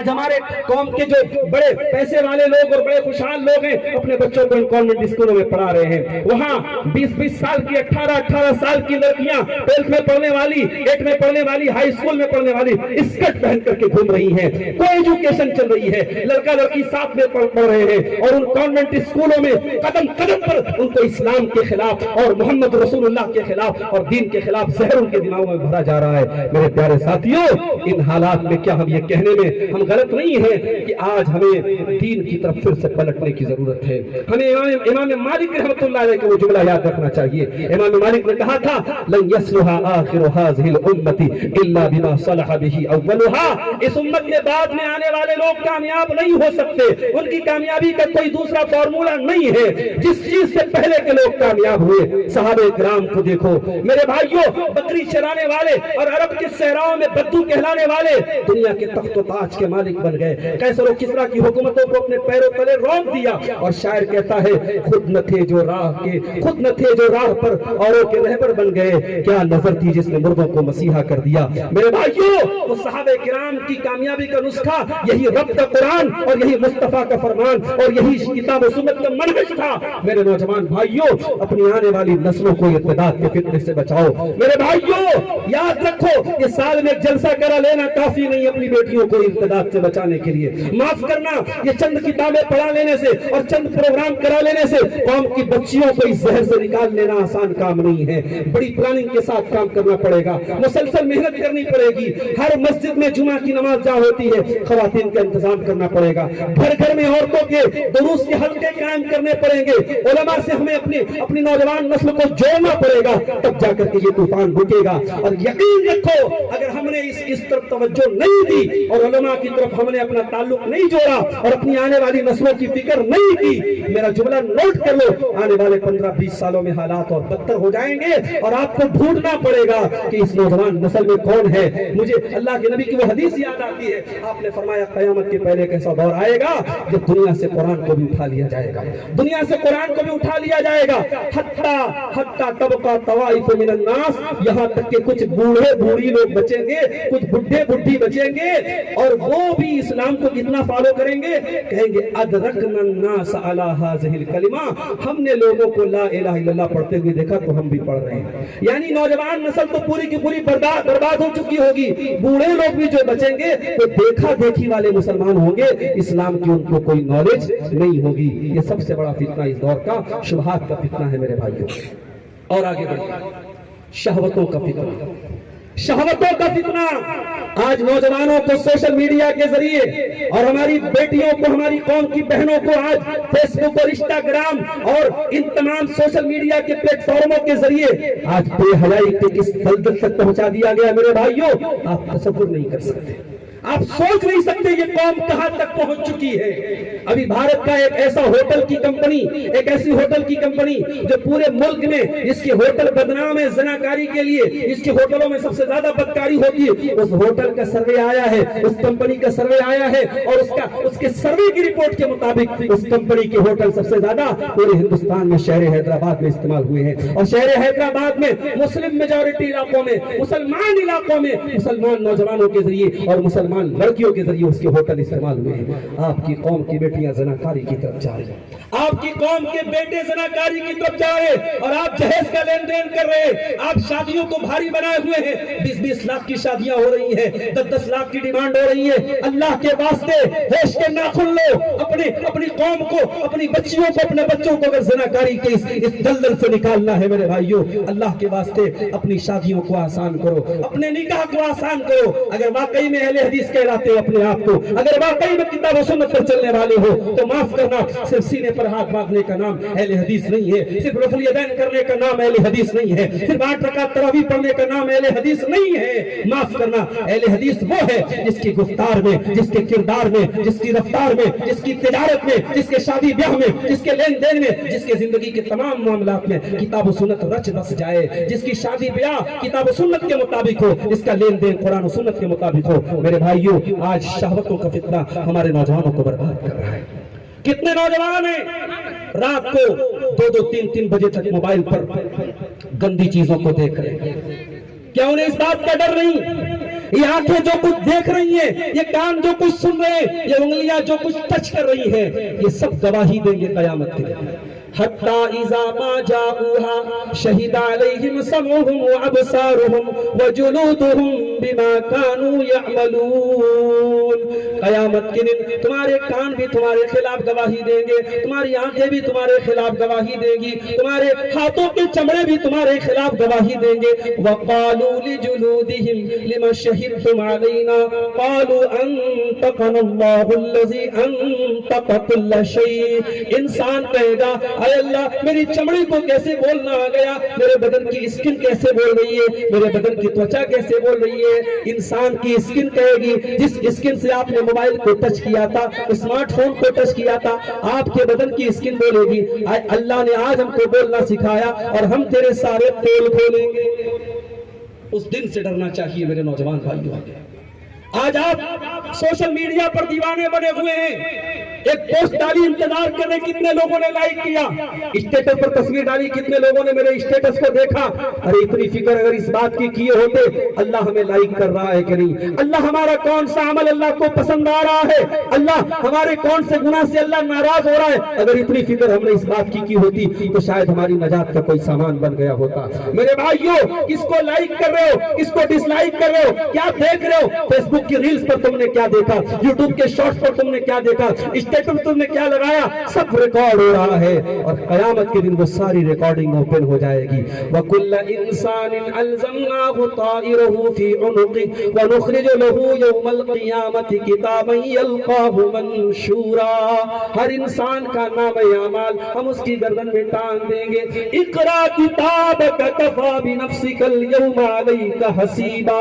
آج ہمارے قوم کے جو بڑے پیسے والے لوگ اور بڑے خوشحال لوگ ہیں اپنے بچوں کو ان کانوینٹ اسکولوں میں پڑھا رہے ہیں. وہاں 20-20 سال کی 18-18 سال کی لڑکیاں 12th میں پڑھنے والی 8 میں پڑھنے والی ہائی اسکول میں پڑھنے والی اسکرٹ پہن کر کے گھوم رہی ہیں. کوئی ایجوکیشن چل رہی ہے, لڑکا لڑکی ساتھ میں پڑھ رہے ہیں اور ان کانوینٹ اسکولوں میں قدم قدم پر ان کو اسلام کے خلاف اور محمد رسول اللہ کے خلاف اور دین کے خلاف زہر ان کے دماغوں میں بھرا جا رہا ہے. میرے پیارے ساتھیوں, ان حالات میں کیا ہم یہ کہنے میں ہم غلط نہیں ہیں کہ آج ہمیں دین کی طرف پھر سے پلٹنے کی ضرورت ہے. ہمیں امام مالک رحمۃ اللہ علیہ کا وہ جملہ یاد رکھنا چاہیے. امام مالک نے کہا تھا لن يصلح آخر هذه الامه الا بما صلح به اولها. اس امت میں بعد میں آنے والے لوگ کامیاب نہیں ہو سکتے, ان کی کامیابی کا کوئی دوسرا فارمولا نہیں ہے جس چیز سے پہلے کے لوگ کامیاب ہوئے. صحابہ کرام کو دیکھو میرے بھائیوں, بکری چرانے والے اور عرب کے صحراؤں میں بدو کہلانے والے دنیا کے تخت و تاج کے مالک بن گئے. قیصر و کسریٰ کی حکومتوں کو اپنے پیروں تلے رونپ دیا. اور شاعر کہتا ہے خود نہ تھے جو راہ پر اوروں کے رہبر بن گئے, کیا نظر تھی جس نے مردوں کو مسیحا کر دیا. میرے بھائیوں, وہ صحابہ کرام کی کامیابی کا نسخہ یہی رب کا قرآن اور یہی مصطفیٰ کا فرمان اور یہی کتاب و سنت کا منہج تھا. میرے نوجوان بھائیوں, اپنی آنے والی نسلوں کو ارتداد کے فتنے سے بچاؤ. میرے بھائیوں یاد رکھو, یہ سال میں ایک جلسہ کرا لینا کافی نہیں اپنی بیٹیوں کو ارتداد سے بچانے کے لیے. معاف کرنا, یہ چند کتابیں پڑھا لینے سے اور چند پروگرام کرا لینے سے قوم کی بچیوں کو اس زہر سے نکال لینا آسان کام نہیں ہے. بڑی پلاننگ کے ساتھ کام کرنا پڑے گا, مسلسل محنت کرنی پڑے گی. ہر مسجد میں جمعہ کی نماز جہاں ہوتی ہے خواتین کا انتظام کرنا پڑے گا. گھر گھر میں عورتوں کے دروس کے حلقے قائم کرنے پڑیں گے. علماء سے ہمیں اپنی نوجوان نسل کو جوڑنا پڑے گا, تب جا کر کے یہ طوفان رکے گا. اور یقین رکھو اگر ہم نے اس طرف توجہ نہیں دی اور علماء کی طرف ہم نے اپنا تعلق نہیں جوڑا اور اپنی آنے والی نسلوں کی فکر نہیں کی, میرا جملہ نوٹ کر لو, آنے والے 15-20 سالوں میں حالات اور بدتر ہو جائیں گے اور آپ کو ڈھونڈنا پڑے گا کہ اس نوجوان نسل میں کون ہے. مجھے اللہ کے نبی کی وہ حدیث یاد آتی ہے, آپ نے فرمایا قیامت کے پہلے کیسا دور آئے گا جب دنیا سے قرآن کو بھی اٹھا لیا جائے گا, دنیا سے قرآن کو بھی اٹھا لیا جائے گا. حتی طبقہ طوائف من الناس, یہاں تک کہ کچھ بوڑھے بوڑھی لوگ بچیں گے, کچھ بڈھے بڈھی بچیں گے اور وہ بھی اسلام کو کتنا فالو کریں گے, کہیں گے ادرکنا الناس علی هذه الکلمہ, ہم نے لوگوں کو لا الہ الا اللہ پڑھتے ہوئے دیکھا تو ہم بھی پڑھ رہے ہیں. یعنی نوجوان نسل تو پوری کی پوری برباد ہو چکی ہوگی. بوڑھے لوگ بھی جو بچیں گے وہ دیکھا دیکھی والے مسلمان ہوں گے, اسلام کی ان کو کوئی نالج نہیں ہوگی. یہ سب سے بڑا فتنہ اس دور کا شبہات کا فتنہ ہے میرے بھائیوں. اور آگے بڑھیں, شہوتوں کا فتنہ. شہوتوں کا فتنہ آج نوجوانوں کو سوشل میڈیا کے ذریعے اور ہماری بیٹیوں کو, ہماری قوم کی بہنوں کو آج فیس بک اور انسٹاگرام اور ان تمام سوشل میڈیا کے پلیٹ فارموں کے ذریعے آج بے حیائی کے کس دلدل تک پہنچا دیا گیا میرے بھائیوں, آپ تصور نہیں کر سکتے. آپ سوچ نہیں سکتے یہ قوم کہاں تک پہنچ چکی ہے. ابھی بھارت کا ایک ایسا ہوٹل کی کمپنی, ایک ایسی ہوٹل کی کمپنی جو پورے ملک میں جس کے ہوٹل بدنام ہے زناکاری کے لیے, جس کے ہوٹلوں میں سب سے زیادہ بدکاری ہوتی ہے, اس ہوٹل کا سروے آیا ہے, اس کمپنی کا سروے آیا ہے اور اس کے سروے کی رپورٹ کے مطابق اس کمپنی کے ہوٹل سب سے زیادہ پورے ہندوستان میں شہر حیدرآباد میں استعمال ہوئے ہیں. اور شہر حیدرآباد میں مسلم میجورٹی علاقوں میں, مسلمان علاقوں میں مسلمان نوجوانوں کے ذریعے اور مسلمان لڑکیوں کے ذریعے اس کے ہوٹل استعمال ہوئے ہیں. آپ کی قوم کی بیٹیاں زناکاری کی طرف جا رہی ہیں, آپ کی قوم کے بیٹے زناکاری کی طرف جا رہے ہیں اور آپ جہیز کا لین دین کر رہے ہیں. آپ شادیوں کو بھاری بنائے ہوئے ہیں, 20-20 لاکھ کی شادیاں ہو رہی ہیں, 10-10 لاکھ کی ڈیمانڈ ہو رہی ہے. اللہ کے واسطے ہوش کے ناخن لو, اپنی قوم کو, اپنی بچیوں کو, اپنے بچوں کو اگر زناکاری کے اس دلدل سے نکالنا ہے میرے بھائیوں, اللہ کے واسطے اپنی شادیوں کو آسان کرو, اپنے نکاح کو آسان کرو. اگر واقعی میں اہل حدیث کہلاتے ہو اپنے آپ کو, اگر واقعی میں کتاب و سنت پر چلنے والے ہو تو معاف کرنا, صرف سینے پر ہاتھ باندھنے کا نام اہل حدیث نہیں ہے, صرف رفع الیدین کرنے کا نام اہل حدیث نہیں ہے, صرف 8 رکعت تراویح پڑھنے کا نام اہل حدیث نہیں ہے. معاف کرنا, اہل حدیث وہ ہے جس کی گفتار میں, جس کے کردار میں, جس کی رفتار میں, جس کی تجارت میں, جس کے شادی بیاہ میں, جس کے لین دین میں, جس کے زندگی کے تمام معاملات میں کتاب و سنت رچ بس جائے, جس کی شادی بیاہ کتاب و سنت کے مطابق ہو, جس کا لین دین قرآن و سنت کے مطابق ہو. میرے بھائیوں, آج شہوتوں کا فتنہ ہمارے نوجوانوں کو برباد کر رہا ہے. کتنے نوجوان ہیں رات کو 2-3 بجے تک موبائل پر گندی چیزوں کو دیکھ رہے ہیں. کیا انہیں اس بات کا ڈر نہیں یہ آنکھیں جو کچھ دیکھ رہی ہیں، یہ کان جو کچھ سن رہے ہیں، یہ انگلیاں جو کچھ ٹچ کر رہی ہیں، یہ سب گواہی دیں گے قیامت کے دن۔ حتی اذا ما جاؤها شہد علیہم سمعهم وابصارهم وجلودهم بما كانوا يعملون۔ قیامت کے دن تمہارے کان بھی تمہارے خلاف گواہی دیں گے، تمہاری آنکھیں بھی تمہارے خلاف گواہی دیں گی، تمہارے ہاتھوں کے چمڑے بھی تمہارے خلاف گواہی دیں گے۔ وقالوا لجلودهم لما شهدتم علينا قالوا انطقنا الله الذي انطق كل شيء۔ انسان کہے گا اے اللہ میری چمڑی کو کیسے بولنا آ گیا، میرے بدن کی اسکن کیسے بول رہی ہے، میرے بدن کی توچا کیسے بول رہی ہے۔ انسان کی اسکن کہے گی جس اسکن سے آپ نے موبائل کو ٹچ کیا تھا، اسمارٹ فون کو ٹچ کیا تھا، آپ کے بدن کی اسکن بولے گی اللہ نے آج ہم کو بولنا سکھایا اور ہم تیرے سارے پول کھولیں گے۔ اس دن سے ڈرنا چاہیے میرے نوجوان بھائیوں۔ آج آپ سوشل میڈیا پر دیوانے بنے ہوئے ہیں، ایک پوسٹ ڈالی انتظار کرنے کتنے لوگوں نے لائک کیا، اسٹیٹس پر تصویر ڈالی کتنے لوگوں نے میرے اسٹیٹس کو دیکھا۔ ارے اتنی فکر اگر اس بات کی کیے ہوتے اللہ ہمیں لائک کر رہا ہے کہ نہیں، اللہ ہمارا کون سا عمل اللہ کو پسند آ رہا ہے، اللہ ہمارے کون سے گناہ سے اللہ ناراض ہو رہا ہے، اگر اتنی فکر ہم نے اس بات کی ہوتی تو شاید ہماری نجات کا کوئی سامان بن گیا ہوتا۔ میرے بھائیوں، کس کو لائک کر رہے ہو، کس کو ڈس لائک کر رہے ہو، کیا دیکھ رہے ہو، فیس بک کی ریلز پر تم نے کیا دیکھا، یوٹیوب کے شارٹس پر تم نے کیا دیکھا، اسٹیٹس تم نے کیا لگایا، سب ریکارڈ ہو رہا ہے اور قیامت کے دن وہ ساری ریکارڈنگ اوپن ہو جائے گی۔ وَكُلَّ إِنسَانٍ أَلْزَمْنَاهُ طَائِرَهُ فِي عُنُقِهِ وَنُخْرِجُ لَهُ يَوْمَ الْقِيَامَةِ كِتَابًا يَلْقَاهُ مَنشُورًا۔ ہر انسان کا نام اعمال ہم اس کی گردن میں ٹانگ دیں گے۔ اقرا کتابک کفی بنفسک اليوم علیک حسیبا۔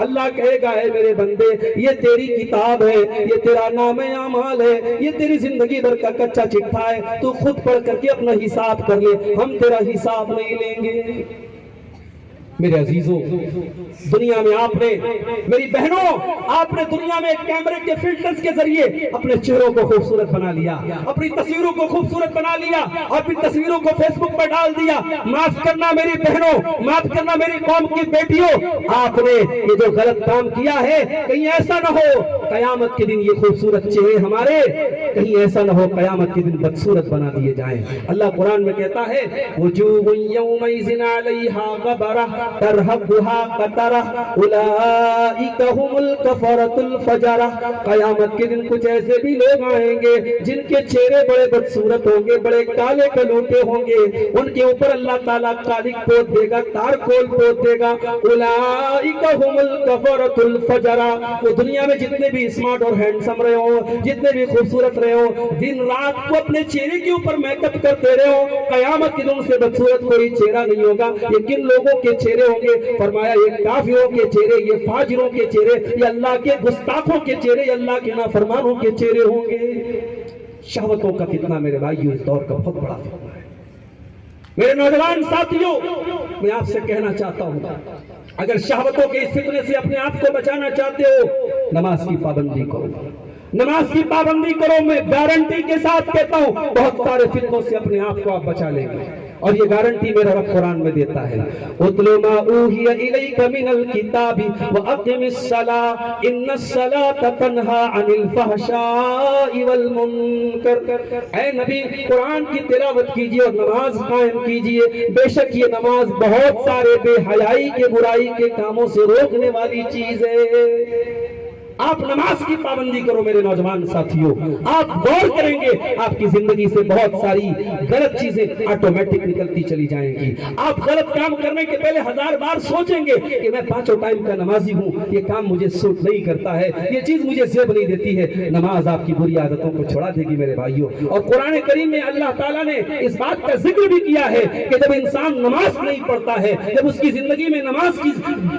اللہ کہے گا اے میرے بندے یہ تیری کتاب ہے، یہ تیرا نام اعمال ہے، یہ تیری زندگی بھر کا کچا چٹھا ہے، تو خود پڑھ کر کے اپنا حساب کر لے، ہم تیرا حساب نہیں لیں گے۔ میرے عزیزوں، دنیا میں آپ نے، میری بہنوں، آپ نے دنیا میں کیمرے کے فلٹرز کے ذریعے اپنے چہروں کو خوبصورت بنا لیا، اپنی تصویروں کو خوبصورت بنا لیا، اپنی تصویروں کو فیس بک پر ڈال دیا۔ معاف کرنا میری بہنوں، معاف کرنا میری قوم کی بیٹیوں، آپ نے یہ جو غلط کام کیا ہے کہیں ایسا نہ ہو قیامت کے دن یہ خوبصورت چہرے ہمارے کہیں ایسا نہ ہو قیامت کے دن بدصورت بنا دیے جائیں۔ اللہ قرآن میں کہتا ہے وجوہ یومئذ علیہا غبرہ ترہبها قطرہ اولئک هم الکفرۃ الفجرہ۔ قیامت کے دن کچھ ایسے بھی لوگ آئیں گے جن کے چہرے بڑے بدصورت ہوں گے، بڑے کالے کلوٹے ہوں گے، ان کے اوپر اللہ تعالیٰ کالک پوت دے گا، تارکول پوت دے گا۔ اولئک هم الکفرۃ الفجرہ۔ وہ دنیا میں جتنے بھی اسمارٹ اور ہینڈسم رہے ہوں، جتنے بھی خوبصورت رہے ہوں، دن رات کو اپنے چہرے کے اوپر میک اپ کرتے رہے ہوں، قیامت کے دن سے بدصورت کوئی چہرہ نہیں ہوگا۔ یہ کن لوگوں کے چہرے ہوں گے؟ فرمایا یہ کافروں کے چہرے، یہ فاجروں کے چہرے، یہ اللہ کے گستاخوں کے چہرے، یہ اللہ کے نافرمانوں کے چہرے ہوں گے۔ شہوتوں کا فتنہ میرے بھائیو اس دور کا بہت بڑا فتنہ ہے۔ میرے نوجوان ساتھیوں، میں آپ سے کہنا چاہتا ہوں اگر شہوتوں کے اس فتنے سے اپنے آپ کو بچانا چاہتے ہو، نماز کی پابندی کرو، نماز کی پابندی کرو۔ میں گارنٹی کے ساتھ کہتا ہوں بہت سارے فتنوں سے اپنے آپ کو آپ بچا لیں گے، اور یہ گارنٹی میرا رب قرآن میں دیتا ہے۔ اتل ما اوحی الیک من الکتاب واقم الصلاۃ ان الصلاۃ تنہی عن الفحشاء والمنکر۔ اے نبی قرآن کی تلاوت کیجئے اور نماز قائم کیجئے، بے شک یہ نماز بہت سارے بے حیائی کے برائی کے کاموں سے روکنے والی چیز ہے۔ آپ نماز کی پابندی کرو میرے نوجوان ساتھیوں، آپ غور کریں گے آپ کی زندگی سے بہت ساری غلط چیزیں آٹومیٹک نکلتی چلی جائیں گی۔ آپ غلط کام کرنے کے پہلے 1000 بار سوچیں گے کہ میں 5 ٹائم کا نمازی ہوں، یہ کام مجھے سوٹ نہیں کرتا ہے، یہ چیز مجھے زیب نہیں دیتی ہے۔ نماز آپ کی بری عادتوں کو چھڑا دے گی میرے بھائیوں۔ اور قرآن کریم میں اللہ تعالیٰ نے اس بات کا ذکر بھی کیا ہے کہ جب انسان نماز نہیں پڑھتا ہے، جب اس کی زندگی میں نماز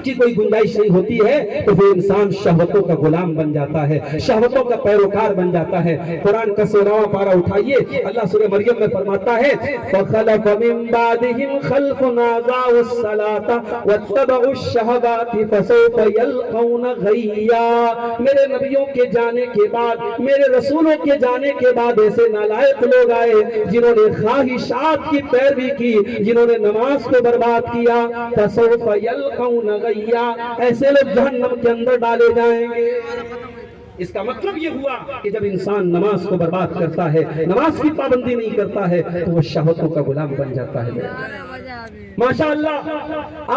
کی کوئی گنجائش نہیں ہوتی ہے، تو وہ انسان شہوتوں کا غلام بن جاتا ہے، شہوتوں کا پیروکار بن جاتا ہے۔ قرآن کا 16واں پارہ اٹھائیے، اللہ سورہ مریم میں فرماتا ہے فَخَلَفَ مِن بَعْدِهِمْ خَلْفٌ أَضَاعُوا الصَّلَاةَ وَاتَّبَعُوا الشَّهَوَاتِ فَسَوْفَ يَلْقَوْنَ غَيًّا۔ میرے نبیوں کے جانے کے بعد، میرے رسولوں کے جانے کے بعد ایسے نالائق لوگ آئے جنہوں نے خواہشات کی پیروی کی، جنہوں نے نماز کو برباد کیا۔ فَسَوْفَ يَلْقَوْنَ غَيًّا، ایسے لوگ جہنم کے اندر ڈالے جائیں گے۔ اس کا مطلب یہ ہوا کہ جب انسان نماز کو برباد کرتا ہے، نماز کی پابندی نہیں کرتا ہے، تو وہ شہوتوں کا غلام بن جاتا ہے۔ ماشاءاللہ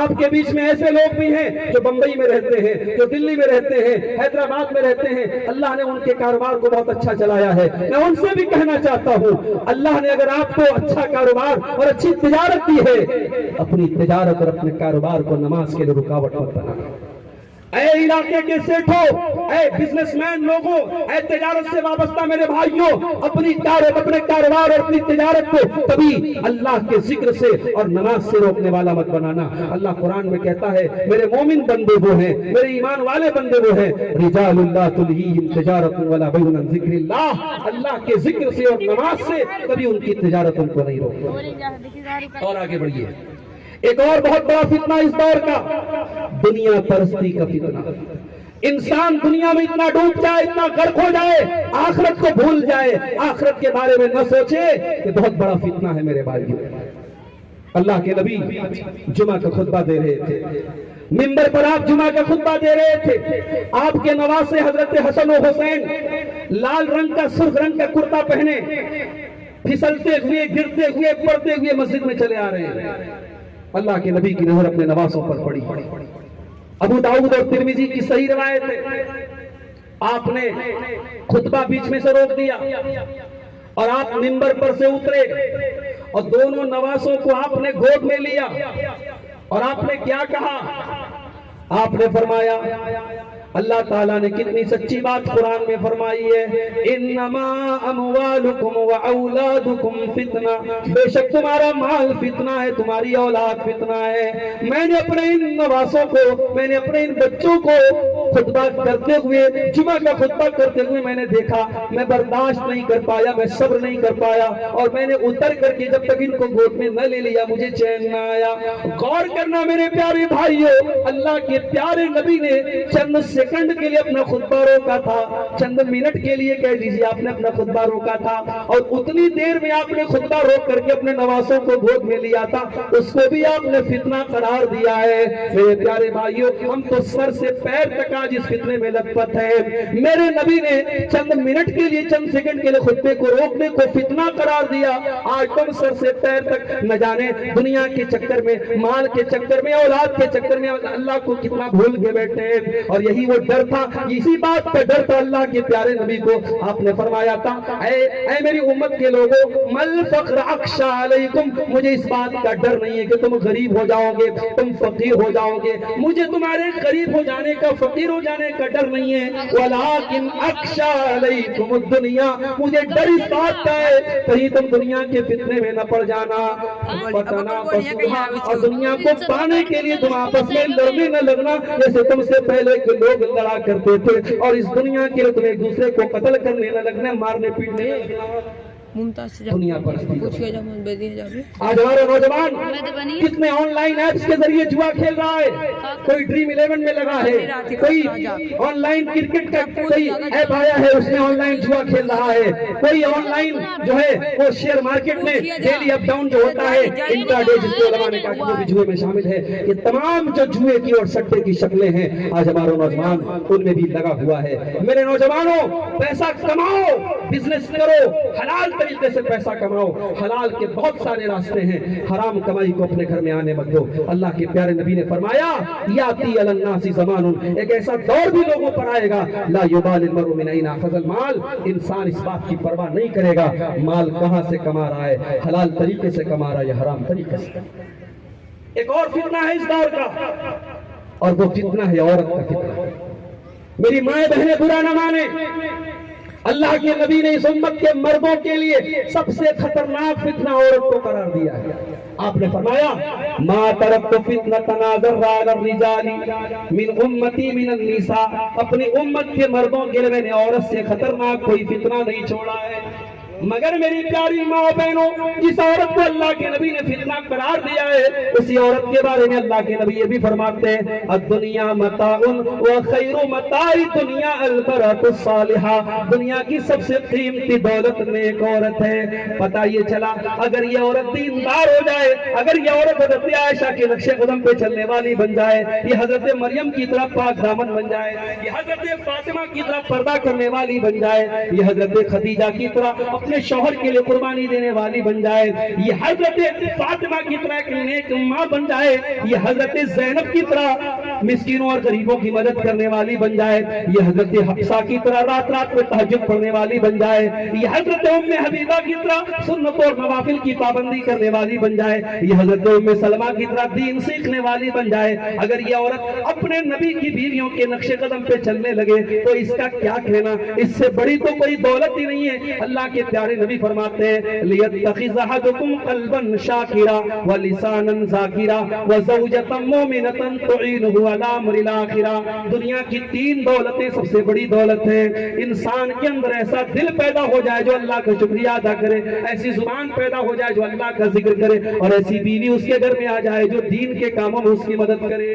آپ کے بیچ میں ایسے لوگ بھی ہیں جو بمبئی میں رہتے ہیں، جو دلی میں رہتے ہیں، حیدرآباد میں رہتے ہیں، اللہ نے ان کے کاروبار کو بہت اچھا چلایا ہے۔ میں ان سے بھی کہنا چاہتا ہوں، اللہ نے اگر آپ کو اچھا کاروبار اور اچھی تجارت دی ہے، اپنی تجارت اور اپنے کاروبار کو نماز کے لیے رکاوٹ مت بنانا۔ اے علاقے کے سیٹھوں، اے بزنس مین لوگوں، اے تجارت سے وابستہ میرے بھائیوں، اپنے کاروبار اور اپنی تجارت کو کبھی اللہ کے ذکر سے اور نماز سے روکنے والا مت بنانا۔ اللہ قرآن میں کہتا ہے میرے مومن بندے وہ ہیں، میرے ایمان والے بندے وہ ہیں، رجال لا تلہیہم تجارت ولا بیع عن ذکر اللہ، اللہ کے ذکر سے اور نماز سے کبھی ان کی تجارت ان کو نہیں روکتا۔ اور آگے بڑھیے، ایک اور بہت بڑا فتنہ اس دور کا، دنیا پرستی کا فتنہ۔ انسان دنیا میں اتنا ڈوب جائے، اتنا غرق ہو جائے، آخرت کو بھول جائے، آخرت کے بارے میں نہ سوچے، کہ بہت بڑا فتنہ ہے میرے بھائیوں۔ اللہ کے نبی جمعہ کا خطبہ دے رہے تھے، منبر پر آپ جمعہ کا خطبہ دے رہے تھے، آپ کے نواسے حضرت حسن و حسین لال رنگ کا سرخ رنگ کا کرتا پہنے پھسلتے ہوئے گرتے ہوئے پڑتے ہوئے مسجد میں چلے آ رہے ہیں۔ اللہ کے نبی کی نظر اپنے نواسوں پر پڑی۔ ابو داؤد اور ترمذی کی صحیح روایت ہے، آپ نے خطبہ بیچ میں سے روک دیا اور آپ منبر پر سے اترے اور دونوں نواسوں کو آپ نے گود میں لیا اور آپ نے کیا کہا؟ آپ نے فرمایا، اللہ تعالیٰ نے کتنی سچی بات قرآن میں فرمائی ہے، انما اموالکم واولادکم فتنہ، بے شک تمہارا مال فتنہ ہے، تمہاری اولاد فتنہ ہے۔ میں نے اپنے ان نواسوں کو، میں نے اپنے ان بچوں کو خطبہ کرتے ہوئے، جمعہ کا خطبہ کرتے ہوئے میں نے دیکھا، میں برداشت نہیں کر پایا، میں صبر نہیں کر پایا، اور میں نے اتر کر کے جب تک ان کو گود میں نہ لے لیا مجھے چین نہ آیا۔ غور کرنا میرے پیارے بھائیوں، اللہ کے پیارے نبی نے چند سیکنڈ کے لیے اپنا خطبہ روکا تھا، چند منٹ کے لیے کہہ لیجیے آپ نے اپنا خطبہ روکا تھا، اور اتنی دیر میں آپ نے خطبہ روک کر کے اپنے نواسوں کو گود میں لیا تھا، اس کو بھی آپ نے فتنہ قرار دیا ہے۔ میرے پیارے بھائیوں، ہم تو سر سے پیر تک آج اس فتنے میں لت پت ہے۔ میرے نبی نے چند منٹ کے لیے، چند سیکنڈ کے لیے خطبے کو روکنے کو فتنہ قرار دیا، آج تم سر سے پیر تک نہ جانے دنیا کے چکر میں، مال کے چکر میں، اولاد کے چکر میں اللہ کو کتنا بھول کے بیٹھے ہیں۔ اور یہی وہ ڈر تھا، اسی بات کا ڈر تھا اللہ کے پیارے نبی کو۔ آپ نے فرمایا تھا، اے میری امت کے لوگوں، مل فقر اخشى علیکم، مجھے اس بات کا ڈر نہیں ہے کہ تم غریب ہو جاؤ گے، تم فقیر ہو جاؤ گے، مجھے تمہارے غریب ہو جانے کا، فقیر ہو جانے کا ڈر نہیں ہے، ولکن اخشى علیکم الدنیا، مجھے ڈر اس بات کا ہے کہیں تم دنیا کے فتنے میں نہ پڑ جانا، اور دنیا کو پانے کے لیے تم آپس میں لڑنے نہ لگنا جیسے تم سے پہلے کے لوگ لڑا کرتے تھے، اور اس دنیا کے لیے تم ایک دوسرے کو قتل کرنے نہ لگنا، مارنے پیٹنے دنیا پر۔ آج ہمارے نوجوان کتنے آن لائن ایپس کے ذریعے جوا کھیل رہا ہے، کوئی ڈریم 11 میں لگا ہے، کوئی آن لائن کرکٹ کا کوئی ایپ آیا ہے اس میں آن لائن جوا کھیل رہا ہے، کوئی آن لائن جو ہے وہ شیئر مارکیٹ میں ڈیلی اپ ڈاؤن جو ہوتا ہے انٹرا ڈے، جس کو علماء نے کہا کہ وہ بھی جوئے میں شامل ہے۔ یہ تمام جو جوئے کی اور سٹے کی شکلیں ہیں آج ہمارا نوجوان ان میں بھی لگا ہوا ہے۔ میرے نوجوانوں، پیسہ کماؤ، بزنس کرو، حلال طریقے سے پیسہ کماؤ، حلال کے بہت سارے راستے ہیں، حرام کمائی کو اپنے گھر میں آنے مت دو۔ اللہ کے پیارے نبی نے فرمایا، یاتی علی الناس زمان، ایک ایسا دور بھی لوگوں پر آئے گا، لا یبال المرء من این اخذ المال، انسان اس بات کی پرواہ نہیں کرے گا مال کہاں سے کما رہا ہے، حلال طریقے سے کما رہا ہے یا حرام طریقے سے۔ ایک اور فتنہ ہے اس دور کا، اور وہ فتنہ ہے عورت کا فتنہ۔ میری مائیں بہنیں برا نہ مانے، اللہ کے نبی نے اس امت کے مردوں کے لیے سب سے خطرناک فتنہ عورت کو قرار دیا ہے۔ آپ نے فرمایا ما ترکت فتنة ناظر علی الرجال من امتی من النساء، اپنی امت کے مردوں کے لیے میں نے عورت سے خطرناک کوئی فتنہ نہیں چھوڑا ہے، مگر میری پیاری ماں بہنوں، جس عورت کو اللہ کے نبی نے فتنہ قرار دیا ہے، اسی عورت کے بارے میں اللہ کے نبی یہ بھی فرماتے ہیں الدنیا متاع وخیر متاع الدنیا المرأة الصالحہ، دنیا کی سب سے قیمتی دولت نیک عورت ہے۔ پتہ یہ چلا اگر یہ عورت دیندار ہو جائے، اگر یہ عورت حضرت عائشہ کے نقش قدم پہ چلنے والی بن جائے، یہ حضرت مریم کی طرف پاک دامن بن جائے، یہ حضرت فاطمہ کی طرف پردہ کرنے والی بن جائے، یہ حضرت خدیجہ کی طرح اپنے شوہر کے لیے قربانی دینے والی بن جائے، یہ حضرت فاطمہ کی طرح ایک نیک ماں بن جائے، یہ حضرت زینب کی طرح مسکینوں اور غریبوں کی مدد کرنے والی بن جائے، یہ حضرت حفصہ کی طرح رات رات میں تہجد پڑھنے والی بن جائے، یہ حضرت ام حبیبہ کی طرح سنت اور نوافل کی پابندی کرنے والی بن جائے، یہ حضرت ام سلمہ کی طرح دین سیکھنے والی بن جائے، اگر یہ عورت اپنے نبی کی بیویوں کے نقش قدم پہ چلنے لگے تو اس کا کیا کہنا، اس سے بڑی تو کوئی دولت ہی نہیں ہے۔ اللہ کے پیارے نبی فرماتے ہیں لِيَتَّخِذَ أَحَدُكُمْ قَلْبًا شَاكِرًا وَلِسَانًا ذَاكِرًا وَزَوْجَةً مُؤْمِنَةً تُعِينُهُ عَلَى أَمْرِ الْآخِرَةِ۔ دنیا کی تین دولتیں سب سے بڑی دولت ہے، انسان کے اندر ایسا دل پیدا ہو جائے جو اللہ کا شکریہ ادا کرے، ایسی زبان پیدا ہو جائے جو اللہ کا ذکر کرے، اور ایسی بیوی اس کے گھر میں آ جائے جو دین کے کاموں میں اس کی مدد کرے۔